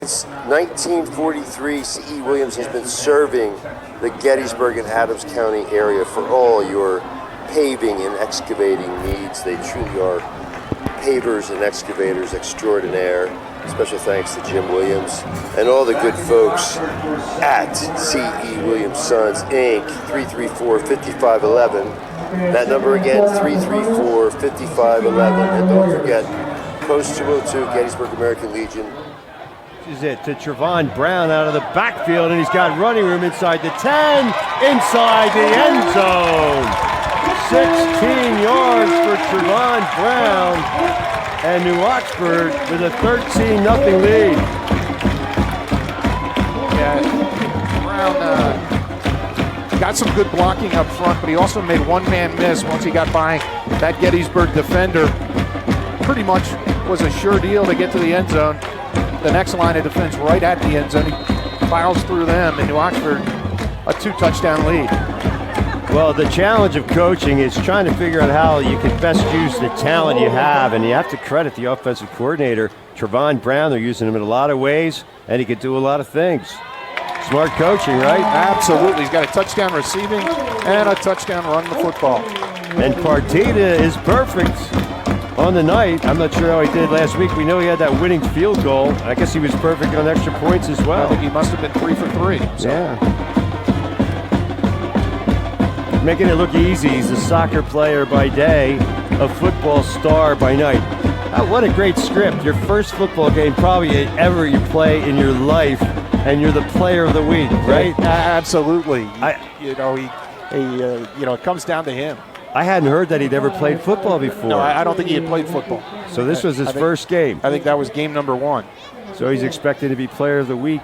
Since 1943, C.E. Williams has been serving the Gettysburg and Adams County area for all your paving and excavating needs. They truly are pavers and excavators extraordinaire. Special thanks to Jim Williams and all the good folks at C.E. Williams Sons, Inc., 334-5511. That number again, 334-5511. And don't forget, Post 202, Gettysburg American Legion. Is it to Trevon Brown out of the backfield, and he's got running room inside the 10, inside the end zone. 16 yards for Trevon Brown, and New Oxford with a 13-0 lead. Yeah, Brown got some good blocking up front, but he also made one-man miss once he got by that Gettysburg defender. Pretty much was a sure deal to get to the end zone. The next line of defense right at the end zone. He files through them, and New Oxford a 2-touchdown lead. Well, the challenge of coaching is trying to figure out how you can best use the talent you have, and you have to credit the offensive coordinator, Trevon Brown. They're using him in a lot of ways, and he can do a lot of things. Smart coaching, right? Absolutely. He's got a touchdown receiving and a touchdown running the football. And Partita is perfect on the night. I'm not sure how he did last week. We know he had that winning field goal. I guess he was perfect on extra points as well. I think he must have been 3 for 3. So. Yeah. Making it look easy. He's a soccer player by day, a football star by night. What a great script. Your first football game probably ever you play in your life, and you're the player of the week, right? Absolutely. It comes down to him. I hadn't heard that he'd ever played football before. No, I don't think he had played football. So this was his first game. I think that was game number 1. So he's expected to be player of the week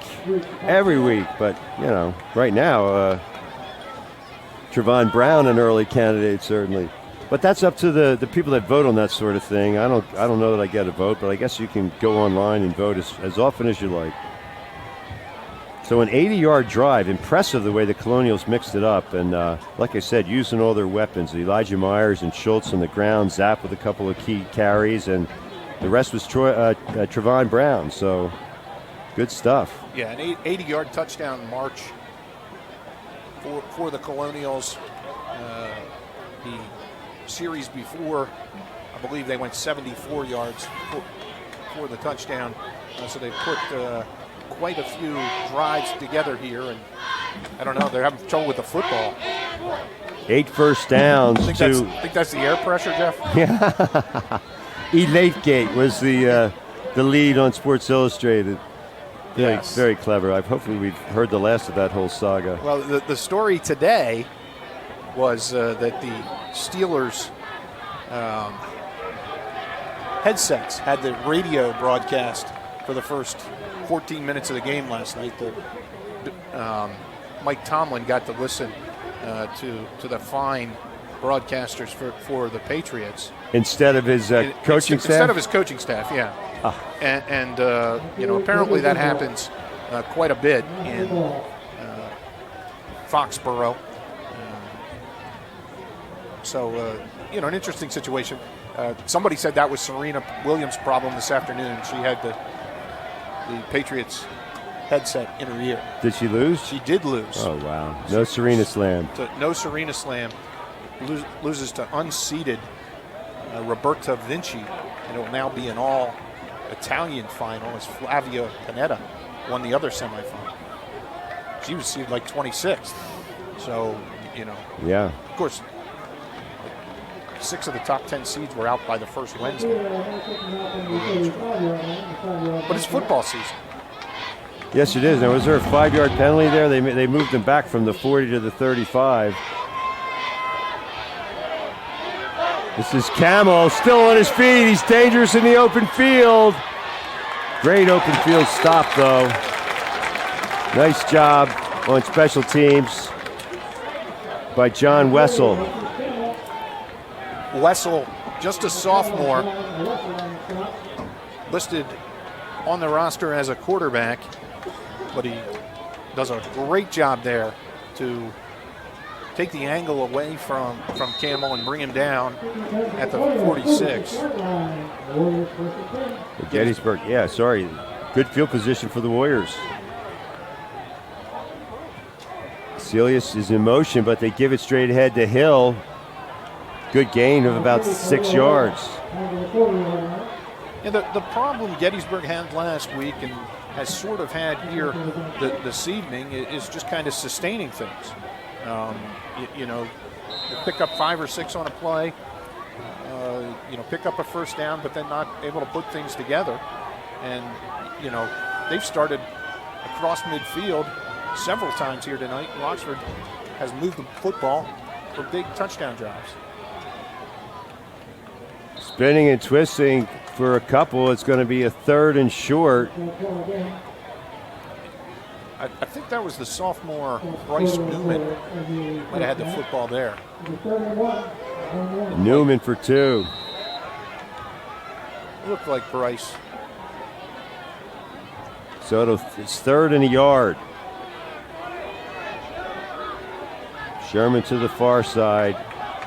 every week. But, right now, Trevon Brown, an early candidate, certainly. But that's up to the people that vote on that sort of thing. I don't know that I get a vote, but I guess you can go online and vote as often as you like. So an 80-yard drive, impressive the way the Colonials mixed it up. And like I said, using all their weapons. Elijah Myers and Schultz on the ground, Zapp with a couple of key carries, and the rest was Trevon Brown. So good stuff. Yeah, an 80-yard touchdown march for the Colonials. The series before, I believe they went 74 yards for the touchdown. So they put quite a few drives together here, and I don't know, they're having trouble with the football. 8 first downs. I think that's the air pressure, Jeff. Yeah. Elategate was the lead on Sports Illustrated. Yes. Very clever. Hopefully we've heard the last of that whole saga. Well, the story today was that the Steelers headsets had the radio broadcast for the first 14 minutes of the game last night. Mike Tomlin got to listen to the fine broadcasters for the Patriots instead of his coaching staff. Instead of his coaching staff, yeah. And apparently that happens quite a bit in Foxborough. An interesting situation. Somebody said that was Serena Williams' problem this afternoon. She had the Patriots headset in her ear. Did she lose? She did lose. Oh, wow. No Serena Slam. No Serena Slam. Loses to unseeded Roberta Vinci, and it will now be an all-Italian final as Flavia Panetta won the other semifinal. She was seeded like 26th. So, Yeah. Of course, 6 of the top 10 seeds were out by the first Wednesday. But it's football season. Yes, it is. Now, was there a 5-yard penalty there? They moved him back from the 40 to the 35. This is Camo, still on his feet. He's dangerous in the open field. Great open field stop, though. Nice job on special teams by John Wessel. Wessel, just a sophomore, listed on the roster as a quarterback, but he does a great job there to take the angle away from Camo and bring him down at the 46. Gettysburg, yeah, sorry. Good field position for the Warriors. Celius is in motion, but they give it straight ahead to Hill. Good gain of about 6 yards. And the problem Gettysburg had last week and has sort of had here this evening is just kind of sustaining things. You pick up 5 or 6 on a play, pick up a first down, but then not able to put things together. And, they've started across midfield several times here tonight. Oxford has moved the football for big touchdown drives. Spinning and twisting for a couple. It's going to be a 3rd and short. I think that was the sophomore Bryce Newman might have had the football there. Newman for 2. Looked like Bryce. So it's 3rd and a yard. Sherman to the far side.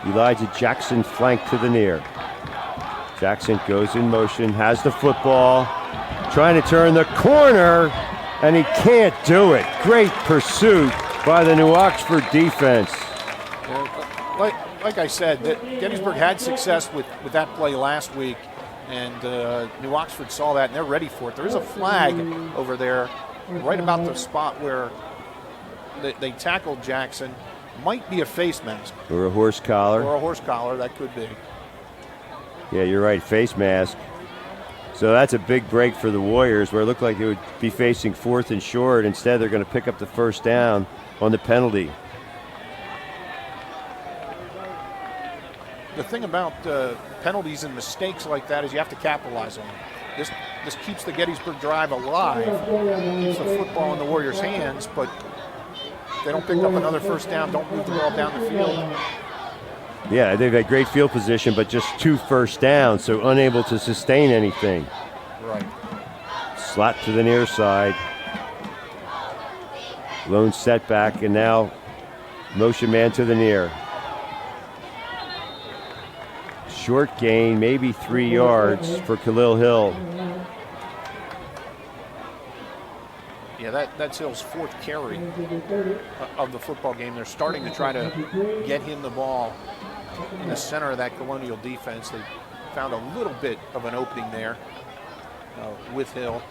Elijah Jackson flanked to the near. Jackson goes in motion, has the football, trying to turn the corner, and he can't do it. Great pursuit by the New Oxford defense. Like I said, Gettysburg had success with that play last week, and New Oxford saw that, and they're ready for it. There is a flag over there right about the spot where they tackled Jackson. Might be a face mask. Or a horse collar. Or a horse collar, that could be. Yeah, you're right, face mask. So that's a big break for the Warriors, where it looked like they would be facing 4th and short. Instead, they're going to pick up the first down on the penalty. The thing about penalties and mistakes like that is you have to capitalize on them. This keeps the Gettysburg drive alive, keeps the football in the Warriors' hands, but they don't pick up another first down, don't move the ball down the field. Yeah, they've had great field position, but just 2 first downs, so unable to sustain anything. Right. Slot to the near side. Lone setback, and now motion man to the near. Short gain, maybe 3 yards for Khalil Hill. Yeah, that's Hill's 4th carry of the football game. They're starting to try to get him the ball in the center of that Colonial defense. They found a little bit of an opening there with Hill.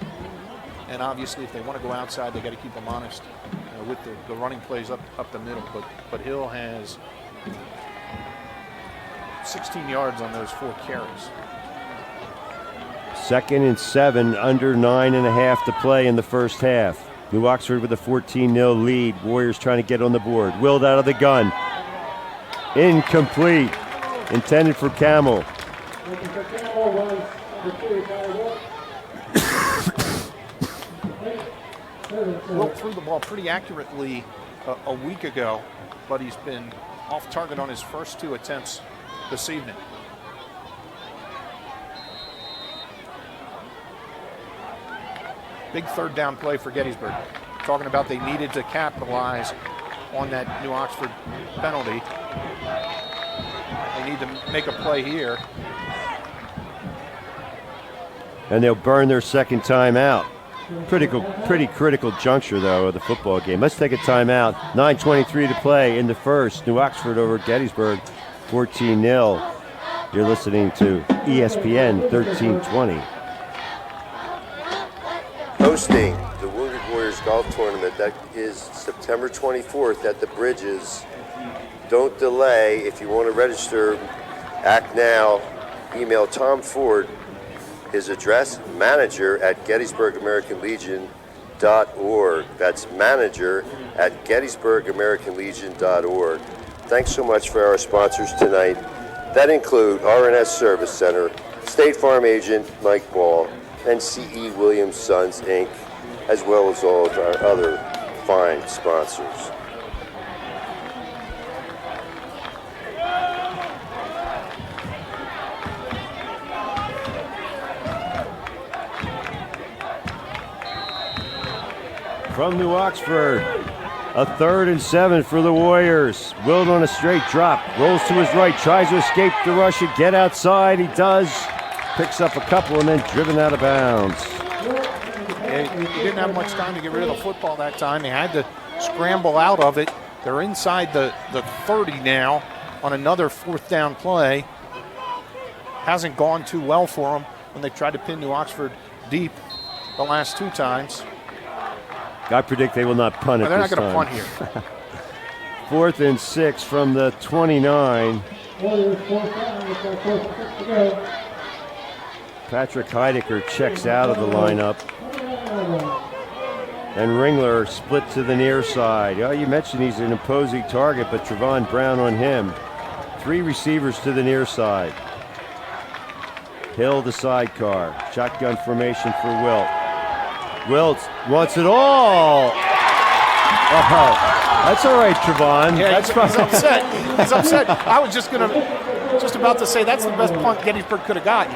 And obviously, if they want to go outside, they got to keep them honest with the running plays up the middle. But Hill has 16 yards on those 4 carries. 2nd and 7, under 9.5 to play in the first half. New Oxford with a 14-0 lead. Warriors trying to get on the board. Willed out of the gun. Incomplete. Intended for Camel. Will threw the ball pretty accurately a week ago, but he's been off target on his first 2 attempts this evening. Big 3rd down play for Gettysburg. Talking about they needed to capitalize on that New Oxford penalty. They need to make a play here. And they'll burn their 2nd timeout. Pretty critical juncture, though, of the football game. Let's take a timeout. 9:23 to play in the first. New Oxford over Gettysburg, 14-0. You're listening to ESPN 1320. Hosting the Wounded Warriors Golf Tournament. That is September 24th at the Bridges. Don't delay. If you want to register, act now. Email Tom Ford. His address, manager@GettysburgAmericanLegion.org. That's manager@GettysburgAmericanLegion.org. Thanks so much for our sponsors tonight. That include RNS Service Center, State Farm agent Mike Ball, and C.E. Williams Sons, Inc., as well as all of our other fine sponsors. From New Oxford, a 3rd and 7 for the Warriors. Willed on a straight drop, rolls to his right, tries to escape the rush and get outside. He does. Picks up a couple and then driven out of bounds. They didn't have much time to get rid of the football that time. They had to scramble out of it. They're inside the 30 now on another 4th down play. Hasn't gone too well for them when they tried to pin New Oxford deep the last 2 times. I predict they will not punt it They're this not going to time. punt here. 4th and 6 from the 29. Patrick Heidecker checks out of the lineup. And Ringler split to the near side. Oh, you mentioned he's an imposing target, but Trevon Brown on him. 3 receivers to the near side. Hill the sidecar. Shotgun formation for Wilt. Wilt wants it all. Oh, that's all right, Trevon. Yeah, that's he's upset. He's upset. I was just about to say that's the best punt Gettysburg could have gotten.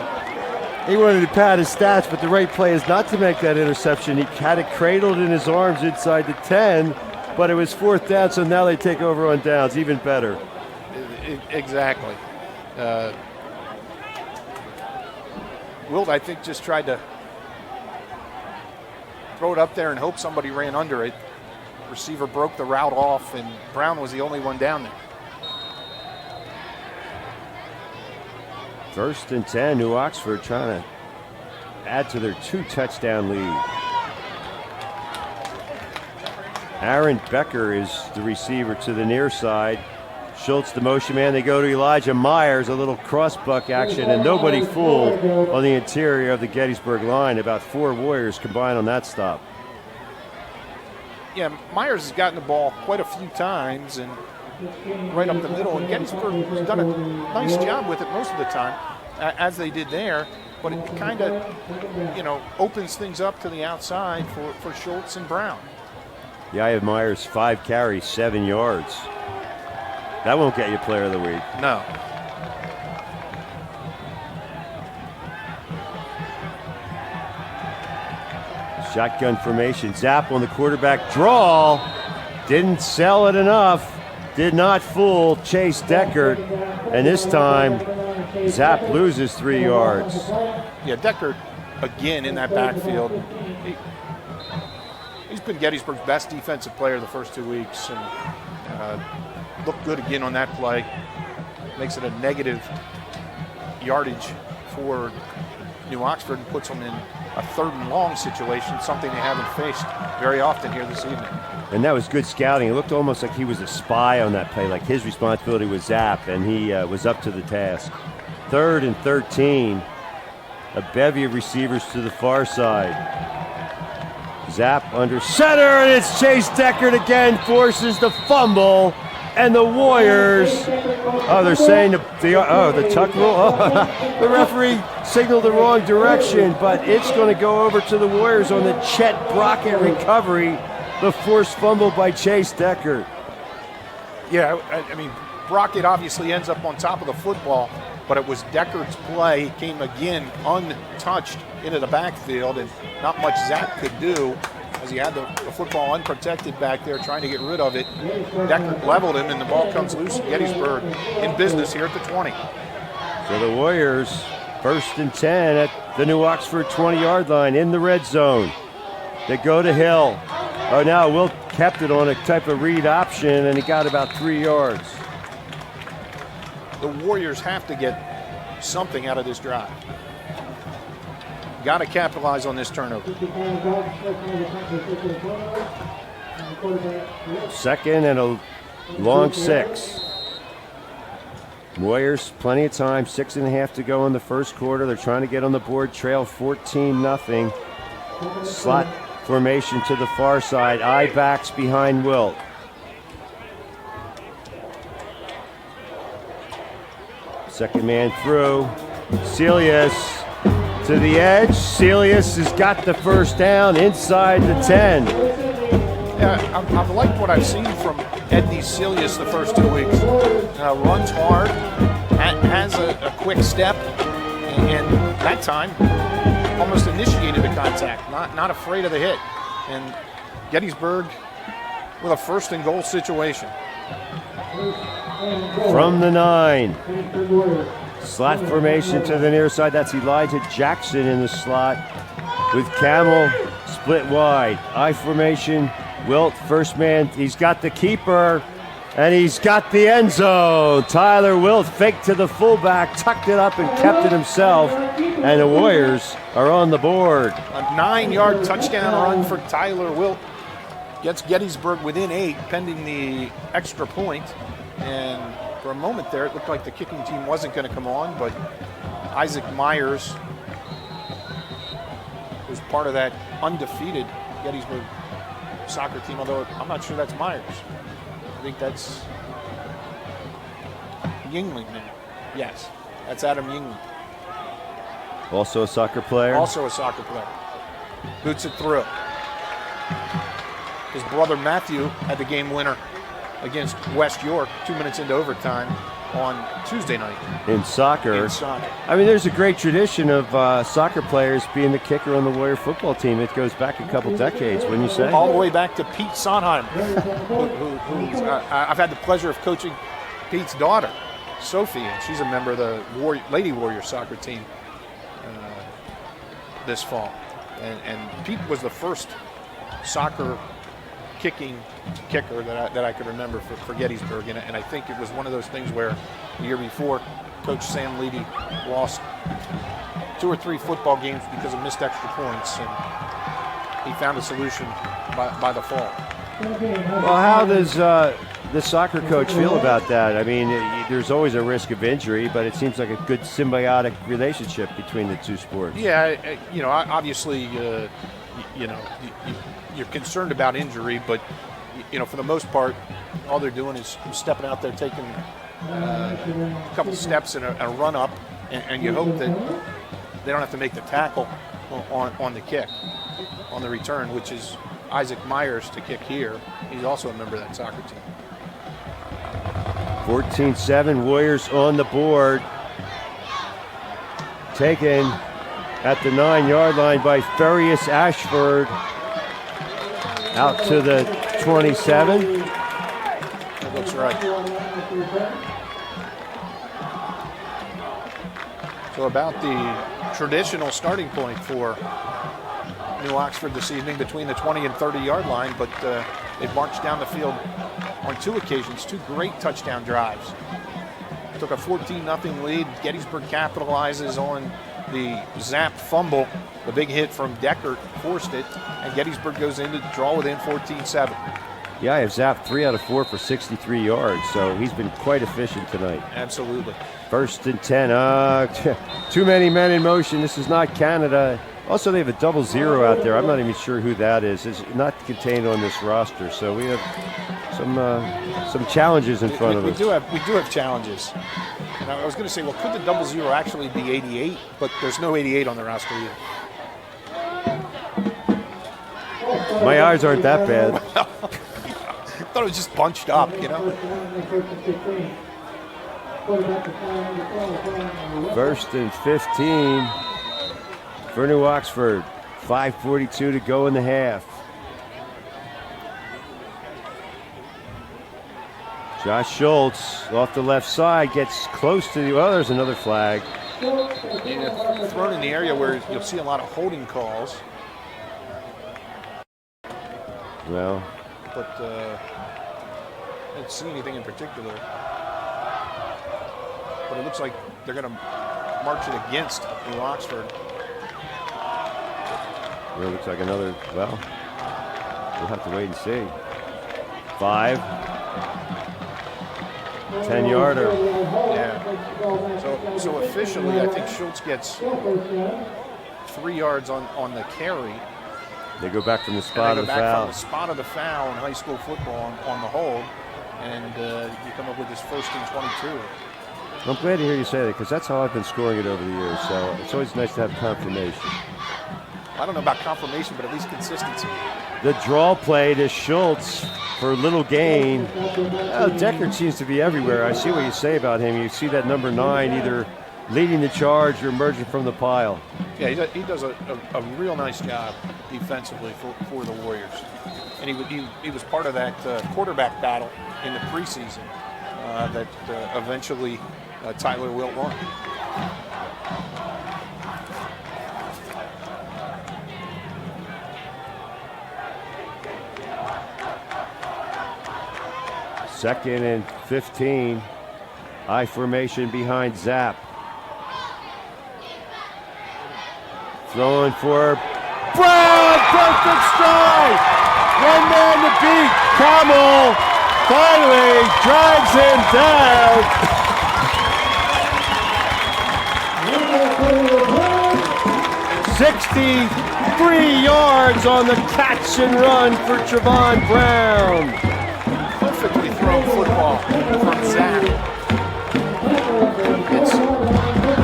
He wanted to pad his stats, but the right play is not to make that interception. He had it cradled in his arms inside the 10, but it was 4th down, so now they take over on downs. Even better. Exactly. Wilt, I think, just tried to throw it up there and hope somebody ran under it. Receiver broke the route off, and Brown was the only one down there. 1st and 10, New Oxford trying to add to their 2-touchdown lead. Aaron Becker is the receiver to the near side. Schultz, the motion man. They go to Elijah Myers, a little cross-buck action, and nobody fooled on the interior of the Gettysburg line. About 4 Warriors combined on that stop. Yeah, Myers has gotten the ball quite a few times and right up the middle, and Gettysburg has done a nice job with it most of the time, as they did there, but it kind of, opens things up to the outside for Schultz and Brown. Yeah, I have Myers 5 carries, 7 yards. That won't get you player of the week. No. Shotgun formation. Zapp on the quarterback draw. Didn't sell it enough. Did not fool Chase Deckard. And this time, Zapp loses 3 yards. Yeah, Deckard, again, in that backfield. He's been Gettysburg's best defensive player the first 2 weeks. And looked good again on that play. Makes it a negative yardage for New Oxford and puts them in a 3rd and long situation, something they haven't faced very often here this evening. And that was good scouting. It looked almost like he was a spy on that play, like his responsibility was Zapp, and he was up to the task. 3rd and 13. A bevy of receivers to the far side. Zapp under center, and it's Chase Deckard again, forces the fumble. And the Warriors, they're saying the tuck rule. Oh, the referee signaled the wrong direction, but it's going to go over to the Warriors on the Chet Brockett recovery. The forced fumble by Chase Deckard. Yeah, I mean, Brockett obviously ends up on top of the football, but it was Deckard's play. He came again untouched into the backfield, and not much Zapp could do, as he had the football unprotected back there trying to get rid of it. Deckard leveled him, and the ball comes loose. Gettysburg in business here at the 20. So the Warriors, 1st and 10 at the New Oxford 20-yard line in the red zone. They go to Hill. Oh, now Wilt kept it on a type of read option, and he got about 3 yards. The Warriors have to get something out of this drive. Got to capitalize on this turnover. 2nd and a long 6. Warriors, plenty of time, 6.5 to go in the first quarter. They're trying to get on the board, trail 14-0. Slot formation to the far side. Eye backs behind Wilt. Second man through. Celius to the edge. Celius has got the first down inside the 10. Yeah, I've liked what I've seen from Edney Celius the first 2 weeks. Runs hard, has a quick step, and that time almost initiated the contact, not afraid of the hit. And Gettysburg with a 1st and goal situation. From the 9. Slot formation to the near side. That's Elijah Jackson in the slot with Camel split wide. I formation. Wilt, first man. He's got the keeper, and he's got the end zone. Tyler Wilt faked to the fullback, tucked it up, and kept it himself. And the Warriors are on the board. A 9-yard touchdown run for Tyler Wilt. Gets Gettysburg within 8, pending the extra point. And for a moment there, it looked like the kicking team wasn't going to come on, but Isaac Myers was part of that undefeated Gettysburg soccer team, although I'm not sure that's Myers. I think that's Yingling now. Yes, that's Adam Yingling. Also a soccer player? Also a soccer player. Boots it through. His brother Matthew had the game winner against West York 2 minutes into overtime on Tuesday night. In soccer. In soccer. I mean, there's a great tradition of soccer players being the kicker on the Warrior football team. It goes back a couple decades, wouldn't you say? All the way back to Pete Sondheim, I've had the pleasure of coaching Pete's daughter, Sophie, and she's a member of the Lady Warrior soccer team this fall. And Pete was the first soccer kicking kicker that I could remember for Gettysburg, and I think it was one of those things where the year before, Coach Sam Leedy lost 2 or 3 football games because of missed extra points, and he found a solution by the fall. Well, how does the soccer coach feel about that? I mean, there's always a risk of injury, but it seems like a good symbiotic relationship between the two sports. Yeah, obviously, you're concerned about injury, but for the most part, all they're doing is stepping out there, taking a couple steps and a run up, and you hope that they don't have to make the tackle on the kick, on the return, which is Isaac Myers to kick here. He's also a member of that soccer team. 14-7, Warriors on the board. Taken at the 9-yard line by Furious Ashford. Out to the 27. That looks right. So about the traditional starting point for New Oxford this evening, between the 20 and 30-yard line, but they've marched down the field on 2 occasions, 2 great touchdown drives. Took a 14-0 lead. Gettysburg capitalizes on the Zapp fumble. The big hit from Deckert forced it, and Gettysburg goes in to draw within 14-7. Yeah, I have Zapp 3 out of 4 for 63 yards, so he's been quite efficient tonight. Absolutely. 1st and 10. Too many men in motion. This is not Canada. Also, they have a 0-0 out there. I'm not even sure who that is. It's not contained on this roster, so we have some challenges in front of us. We do have challenges. And I was going to say, well, could the 0-0 actually be 88? But there's no 88 on the roster either. My eyes aren't that bad. I thought it was just bunched up, First and 15 for New Oxford. 5:42 to go in the half. Josh Schultz off the left side gets close to the. Well, there's another flag. Thrown in the area where you'll see a lot of holding calls. Well, but I didn't see anything in particular. But it looks like they're going to march it against New Oxford. Well, it looks like another. Well, we'll have to wait and see. 5. 10-yarder. Yeah. So officially, I think Schultz gets 3 yards on the carry. They go back from the spot of the foul. From the spot of the foul in high school football on the hold, and you come up with this 1st and 22. I'm glad to hear you say that, because that's how I've been scoring it over the years. So it's always nice to have confirmation. I don't know about confirmation, but at least consistency. The draw play to Schultz for little gain. Deckert seems to be everywhere. I see what you say about him. You see that number 9 either leading the charge or emerging from the pile. Yeah, he does a real nice job defensively for the Warriors. And he was part of that quarterback battle in the preseason that eventually Tyler Wilt won. 2nd and 15. I formation behind Zapp. Throwing for Brown, perfect strike! One man to beat. Camel finally drags him down. 63 yards on the catch and run for Trevon Brown. Perfectly thrown football from Zapp. It's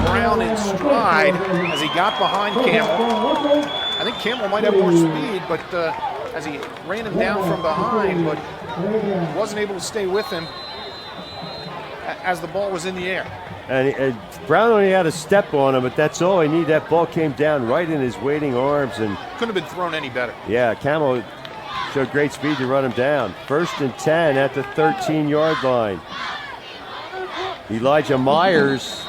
Brown in stride as he got behind Camel. I think Camel might have more speed, but as he ran him down from behind, but wasn't able to stay with him as the ball was in the air. And Brown only had a step on him, but that's all he needed. That ball came down right in his waiting arms. And couldn't have been thrown any better. Yeah, Camel showed great speed to run him down. 1st and 10 at the 13-yard line. Elijah Myers,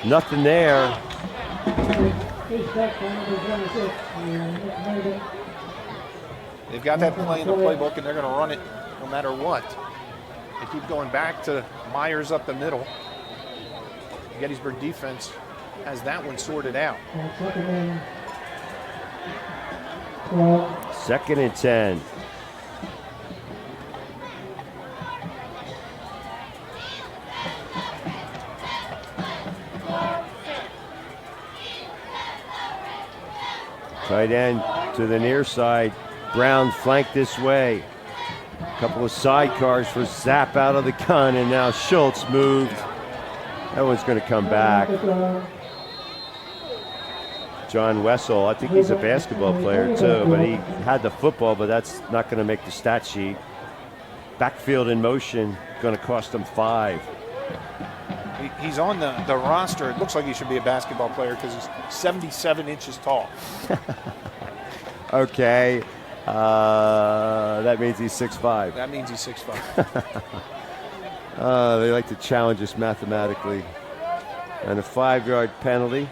nothing there. They've got that play in the playbook, and they're going to run it no matter what. They keep going back to Myers up the middle. The Gettysburg defense has that one sorted out. 2nd and 10. Tight end to the near side. Brown flanked this way. A couple of sidecars for Zapp out of the gun, and now Schultz moved. That one's going to come back. John Wessel, I think he's a basketball player too, but he had the football, but that's not going to make the stat sheet. Backfield in motion, going to cost him 5. He's on the roster. It looks like he should be a basketball player because he's 77 inches tall. Okay. That means he's 6'5". That means he's 6'5". They like to challenge us mathematically. And a 5-yard penalty.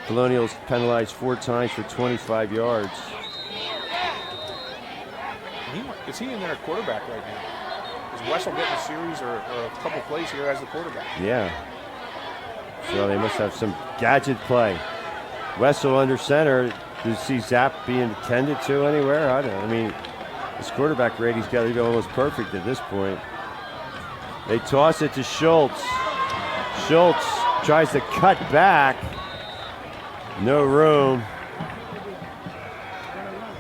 Colonials penalized 4 times for 25 yards. Is he in there at quarterback right now? Is Wessel getting a series or a couple plays here as the quarterback? Yeah. So they must have some gadget play. Wessel under center. Do you see Zapp being tended to anywhere? I mean, his quarterback rating's got to be almost perfect at this point. They toss it to Schultz. Schultz tries to cut back. No room.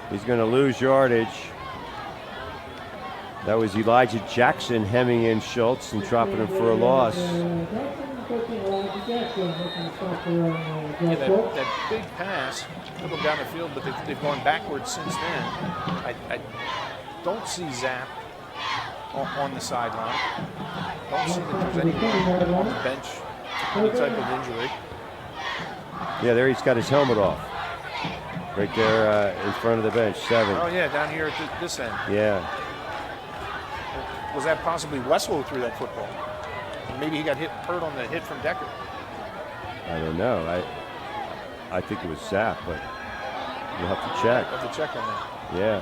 He's going to lose yardage. That was Elijah Jackson hemming in Schultz and dropping him for a loss. Yeah, that big pass took them down the field, but they've gone backwards since then. I don't see Zapp on the sideline. Don't see that there's anyone on the bench, any type of injury. Yeah, there he's got his helmet off. Right there in front of the bench, 7. Oh, yeah, down here at this end. Yeah. Was that possibly Wessel who threw that football? Maybe he got hurt on the hit from Decker. I don't know. I think it was Zapp, but we'll have to check. We'll have to check on that. Yeah.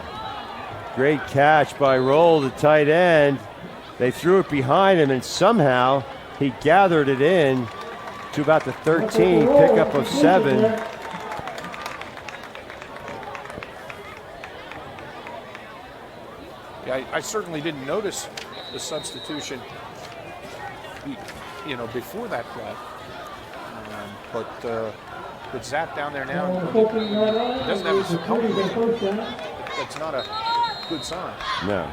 Great catch by Roll, the tight end. They threw it behind him, and somehow he gathered it in to about the 13, pickup of 7. Yeah, I certainly didn't notice the substitution, before that play. But with Zapp down there now, he doesn't have his helmet with him. That's not a good sign. No.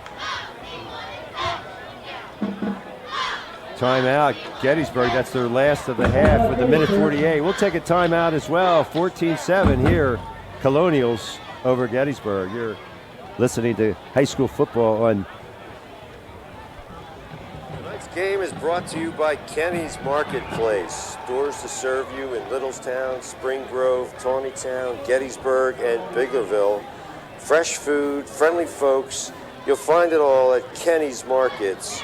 Timeout, Gettysburg. That's their last of the half with a minute 48. We'll take a timeout as well. 14-7 here. Colonials over Gettysburg. You're listening to high school football on. Tonight's game is brought to you by Kenny's Marketplace. Stores to serve you in Littlestown, Spring Grove, Tawnytown, Gettysburg, and Biglerville. Fresh food, friendly folks. You'll find it all at Kenny's Markets.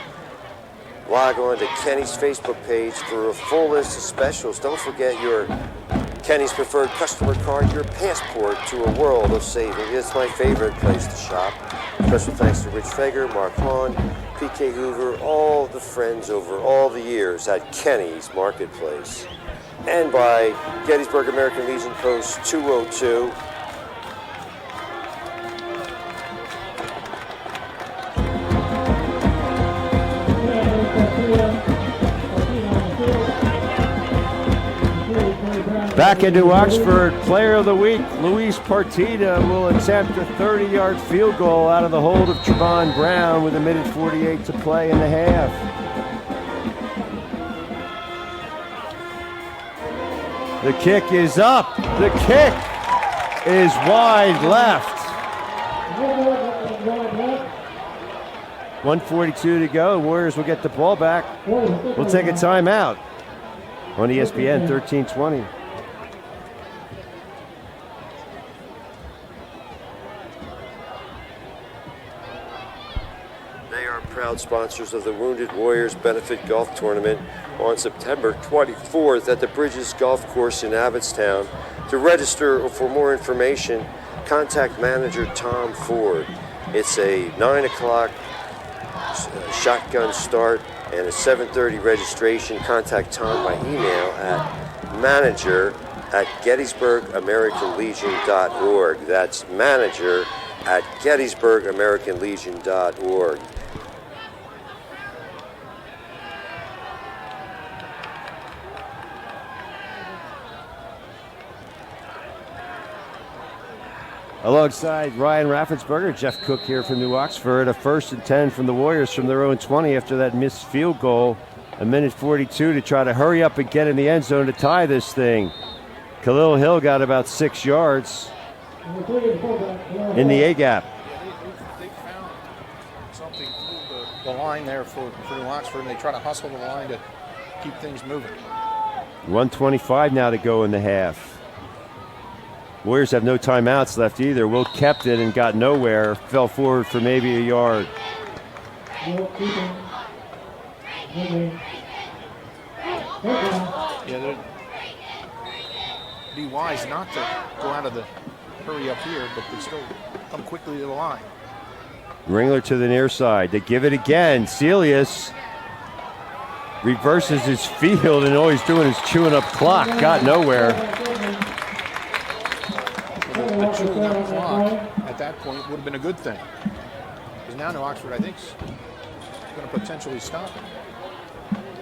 Log on to Kenny's Facebook page for a full list of specials. Don't forget your Kenny's Preferred Customer Card, your passport to a world of saving. It's my favorite place to shop. Special thanks to Rich Fager, Mark Hahn, PK Hoover, all the friends over all the years at Kenny's Marketplace, and by Gettysburg American Legion Post 202. Back into Oxford, Player of the Week, Luis Partida will attempt a 30-yard field goal out of the hold of Trevon Brown with 1:48 to play in the half. The kick is up. The kick is wide left. 1:42 to go. Warriors will get the ball back. We'll take a timeout on ESPN 1320. They are proud sponsors of the Wounded Warriors Benefit Golf Tournament on September 24th at the Bridges Golf Course in Abbottstown. To register or for more information, contact manager Tom Ford. It's a 9 o'clock shotgun start and a 7:30 registration. Contact Tom by email at manager@GettysburgAmericanLegion.org. That's manager@GettysburgAmericanLegion.org. Alongside Ryan Raffensperger, Jeff Cook here from New Oxford. A 1st and 10 from the Warriors from their own 20 after that missed field goal. 1:42 to try to hurry up and get in the end zone to tie this thing. Khalil Hill got about 6 yards in the A-gap. They found something through the line there for New Oxford, and they try to hustle the line to keep things moving. 1:25 now to go in the half. Warriors have no timeouts left either. Will kept it and got nowhere. Fell forward for maybe a yard. Yeah, they'd be wise not to go out of the hurry up here, but they still come quickly to the line. Ringler to the near side. They give it again. Celius reverses his field, and all he's doing is chewing up clock. Got nowhere. The chewing up clock at that point would have been a good thing. Because now New Oxford, I think, is going to potentially stop it.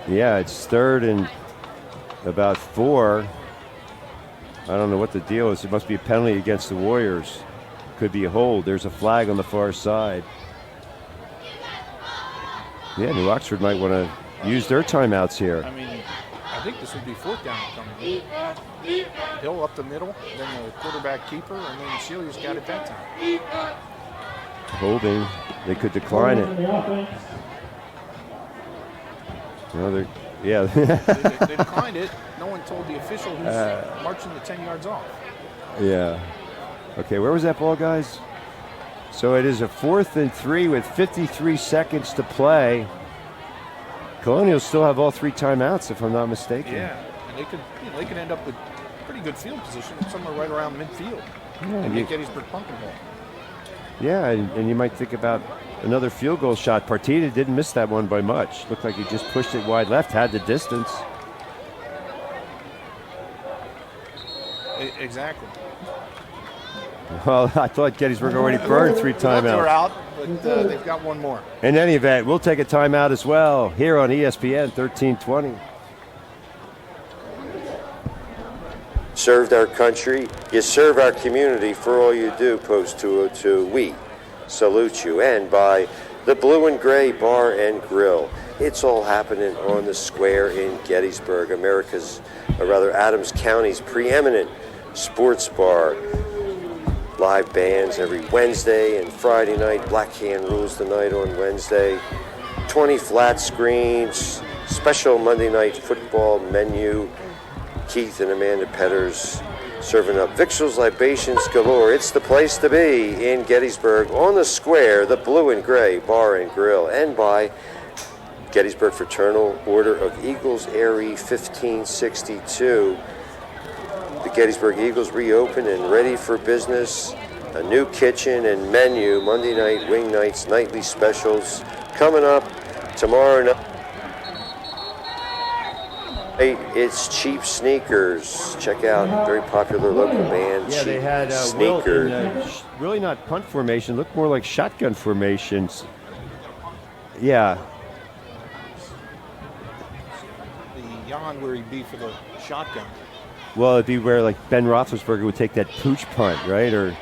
Yeah, it's 3rd and about 4. I don't know what the deal is. It must be a penalty against the Warriors. Could be a hold. There's a flag on the far side. Yeah, New Oxford might want to use their timeouts here. I mean, I think this would be 4th down coming. Hill up the middle, then the quarterback keeper, and then Celius got it that time. Holding. They could decline it. No, yeah. they declined it. No one told the official who's marching the 10 yards off. Yeah. Okay, where was that ball, guys? So it is a 4th and 3 with 53 seconds to play. Colonials still have all 3 timeouts, if I'm not mistaken. Yeah, and they could end up with pretty good field position, somewhere right around midfield, and get Gettysburg pumping ball. Yeah, and you might think about another field goal shot. Partida didn't miss that one by much. Looked like he just pushed it wide left, had the distance. Exactly. Well, I thought Gettysburg already burned 3 timeouts. They're out, but they've got one more. In any event, we'll take a timeout as well here on ESPN 1320. Served our country, you serve our community for all you do, Post 202. We salute you. And by the Blue and Gray Bar and Grill. It's all happening on the square in Gettysburg, Adams County's preeminent sports bar. Live bands every Wednesday and Friday night. Black Hand rules the night on Wednesday. 20 flat screens, special Monday night football menu. Keith and Amanda Petters serving up victuals, libations galore. It's the place to be in Gettysburg on the square, the Blue and Gray Bar and Grill. And by Gettysburg Fraternal Order of Eagles, Airy 1562. The Gettysburg Eagles reopened and ready for business. A new kitchen and menu, Monday night, wing nights, nightly specials. Coming up tomorrow night, it's Cheap Sneakers. Check out very popular local band, Yeah, Cheap they had Sneaker. Wilt in, really not punt formation, looked more like shotgun formations. Yeah. The yawn where he'd be for the shotgun. Well, it'd be where like Ben Roethlisberger would take that pooch punt, right? Or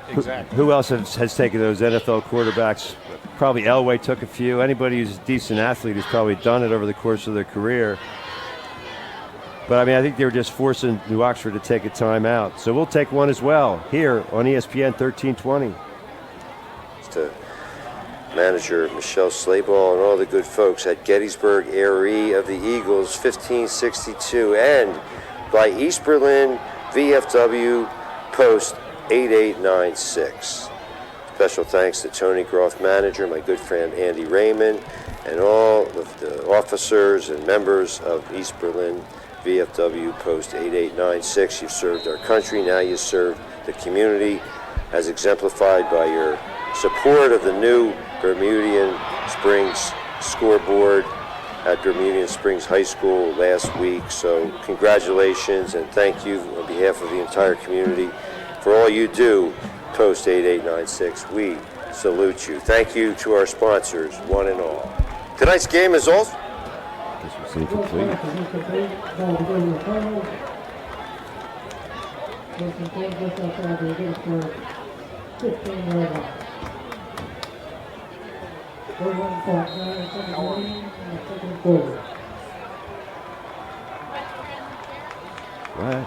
Exactly. who else has taken those NFL quarterbacks? Probably Elway took a few. Anybody who's a decent athlete has probably done it over the course of their career. But I mean, I think they were just forcing New Oxford to take a timeout. So we'll take one as well here on ESPN 1320. To manager Michelle Slayball and all the good folks at Gettysburg area of the Eagles, 1562, and by East Berlin VFW Post 8896. Special thanks to Tony Groff, manager, my good friend Andy Raymond, and all of the officers and members of East Berlin VFW Post 8896. You've served our country, now you serve the community, as exemplified by your support of the new Bermudian Springs scoreboard at Bermudian Springs High School last week. So congratulations and thank you on behalf of the entire community for all you do. Post 8896, we salute you. Thank you to our sponsors, one and all. Tonight's game is also Guess we'll see complete. Right.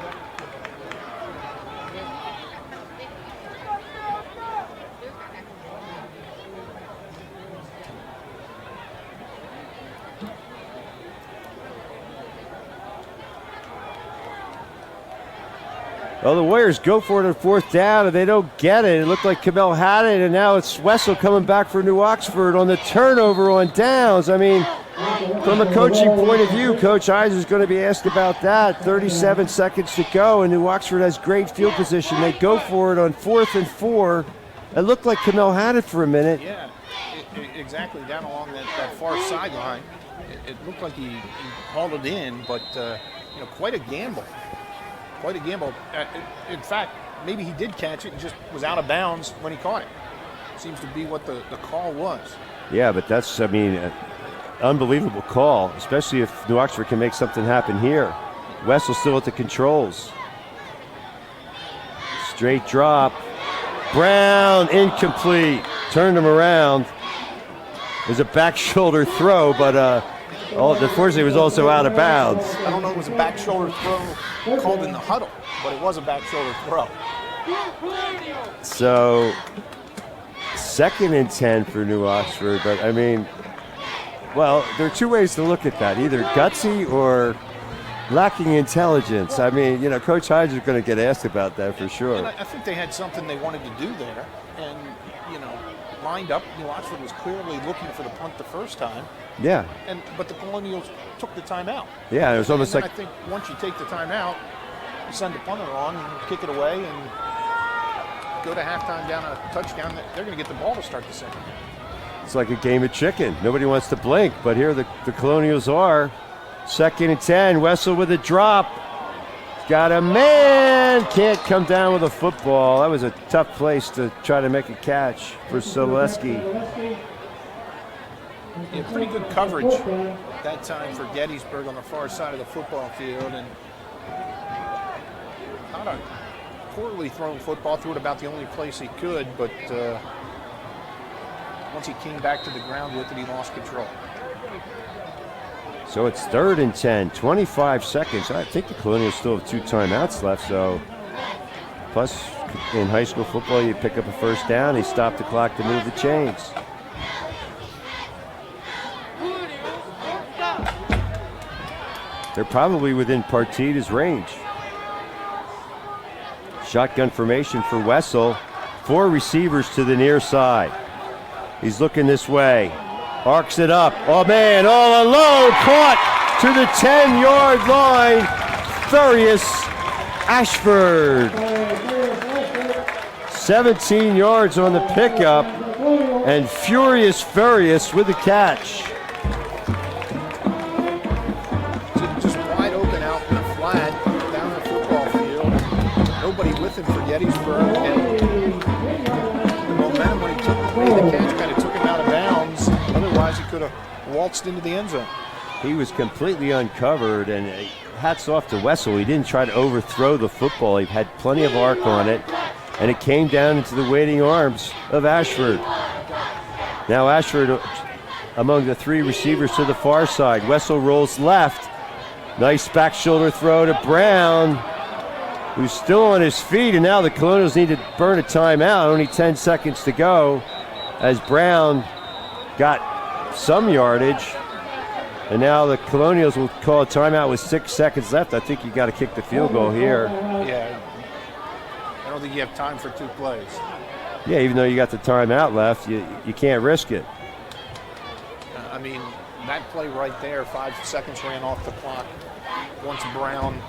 Well, the Warriors go for it on fourth down, and they don't get it. It looked like Kamel had it, and now it's Wessel coming back for New Oxford on the turnover on downs. I mean, from a coaching point of view, Coach Hines is going to be asked about that. 37 seconds to go, and New Oxford has great field position. They go for it on 4th and 4. It looked like Kamel had it for a minute. Yeah, exactly, down along that far sideline. It looked like he hauled it in, but quite a gamble. Quite a gamble. In fact, maybe he did catch it and just was out of bounds when he caught it. Seems to be what the call was. Yeah, but that's, I mean, an unbelievable call, especially if New Oxford can make something happen here. Wessel still at the controls. Straight drop. Brown, incomplete. Turned him around. It was a back shoulder throw, but unfortunately it was also out of bounds. I don't know if it was a back shoulder throw called in the huddle, but it was a back shoulder throw. So, 2nd and 10 for New Oxford, but I mean, well, there are two ways to look at that. Either gutsy or lacking intelligence. I mean, Coach Hines is going to get asked about that for sure. And I think they had something they wanted to do there, and, lined up. New Oxford was clearly looking for the punt the first time. Yeah. But the Colonials took the timeout. Yeah, it was almost and like... I think once you take the timeout, you send the punter on and kick it away and go to halftime down a touchdown. They're going to get the ball to start the second. It's like a game of chicken. Nobody wants to blink, but here the Colonials are. 2nd and 10, Wessel with a drop. Got a man, can't come down with a football. That was a tough place to try to make a catch for Soleski. Yeah, pretty good coverage that time for Gettysburg on the far side of the football field, and not a poorly thrown football. Threw it about the only place he could, but once he came back to the ground with it, he lost control. So it's 3rd and 10, 25 seconds. I think the Colonials still have 2 timeouts left, so plus in high school football you pick up a first down, they stop the clock to move the chains. They're probably within Partita's range. Shotgun formation for Wessel. 4 receivers to the near side. He's looking this way. Arcs it up. Oh, man, all alone. Caught to the 10-yard line. Furious Ashford. 17 yards on the pickup. And Furious with the catch. Just wide open out in the flat, down the football field. Nobody with him for Gettysburg. And the momentum when he made the catch kind of took him out of bounds. Otherwise, he could have waltzed into the end zone. He was completely uncovered, and hats off to Wessel. He didn't try to overthrow the football. He had plenty of arc on it, and it came down into the waiting arms of Ashford. Now Ashford among the 3 receivers to the far side. Wessel rolls left. Nice back shoulder throw to Brown, who's still on his feet, and now the Colonials need to burn a timeout. Only 10 seconds to go as Brown got some yardage. And now the Colonials will call a timeout with 6 seconds left. I think you got to kick the field goal here. Yeah, I don't think you have time for 2 plays. Yeah, even though you got the timeout left, you can't risk it. I mean, that play right there, 5 seconds ran off the clock once Brown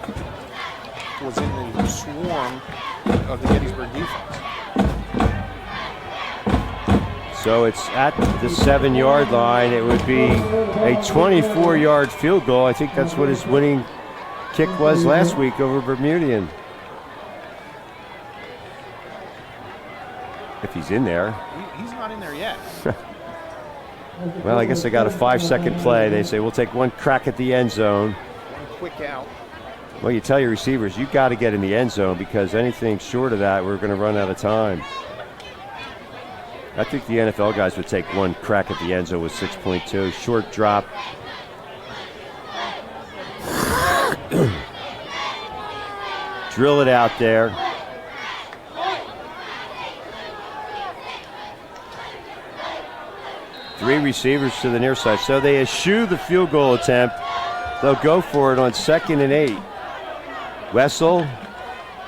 was in the swarm of the Gettysburg defense. So it's at the 7-yard line. It would be a 24-yard field goal. I think that's what his winning kick was last week over Bermudian. If he's in there. He's not in there yet. Well, I guess they got a 5-second play. They say, we'll take one crack at the end zone. One quick out. Well, you tell your receivers, you got to get in the end zone because anything short of that, we're going to run out of time. I think the NFL guys would take one crack at the end zone with 6.2. Short drop. Drill it out there. Three receivers to the near side. So they eschew the field goal attempt. They'll go for it on 2nd and 8. Wessel,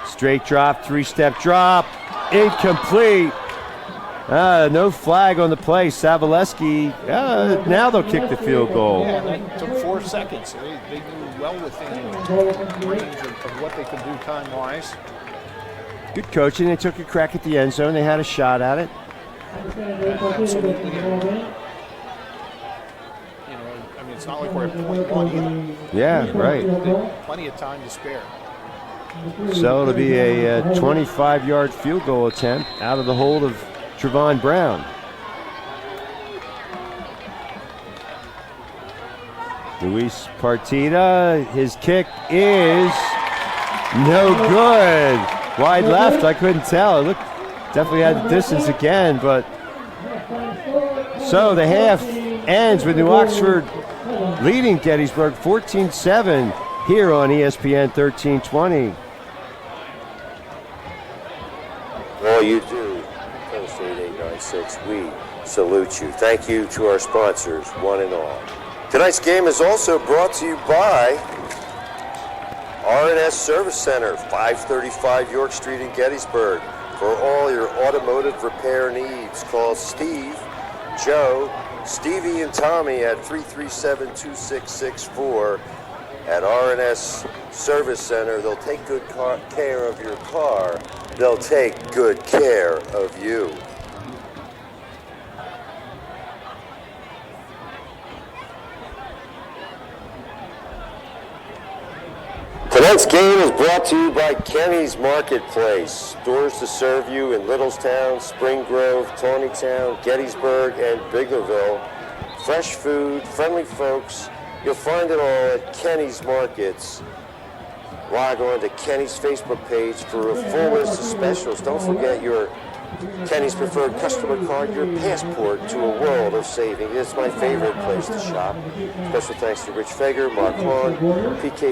straight drop, 3-step drop, incomplete. No flag on the play. Savaleski, now they'll kick the field goal. Yeah, it took 4 seconds. They knew well within range of what they could do time-wise. Good coaching. They took a crack at the end zone. They had a shot at it. Absolutely. I mean, it's not like we're at point one either. Yeah, right. Plenty of time to spare. So it'll be a 25-yard field goal attempt out of the hold of Trevon Brown. Luis Partida, his kick is no good. Wide left, I couldn't tell. It looked definitely had the distance again, but so the half ends with New Oxford leading Gettysburg 14-7 here on ESPN 1320. All you do, Penn State 896, we salute you. Thank you to our sponsors, one and all. Tonight's game is also brought to you by R&S Service Center, 535 York Street in Gettysburg. For all your automotive repair needs, call Steve, Joe, Stevie, and Tommy at 337-2664 at R&S Service Center. They'll take good care of your car. They'll take good care of you. Tonight's game is brought to you by Kenny's Marketplace. Stores to serve you in Littlestown, Spring Grove, Tawnytown, Gettysburg, and Biglerville. Fresh food, friendly folks. You'll find it all at Kenny's Markets. Log on to Kenny's Facebook page for a full list of specials. Don't forget your Kenny's Preferred Customer Card, your passport to a world of saving. It's my favorite place to shop. Special thanks to Rich Fager, Mark Hahn, PK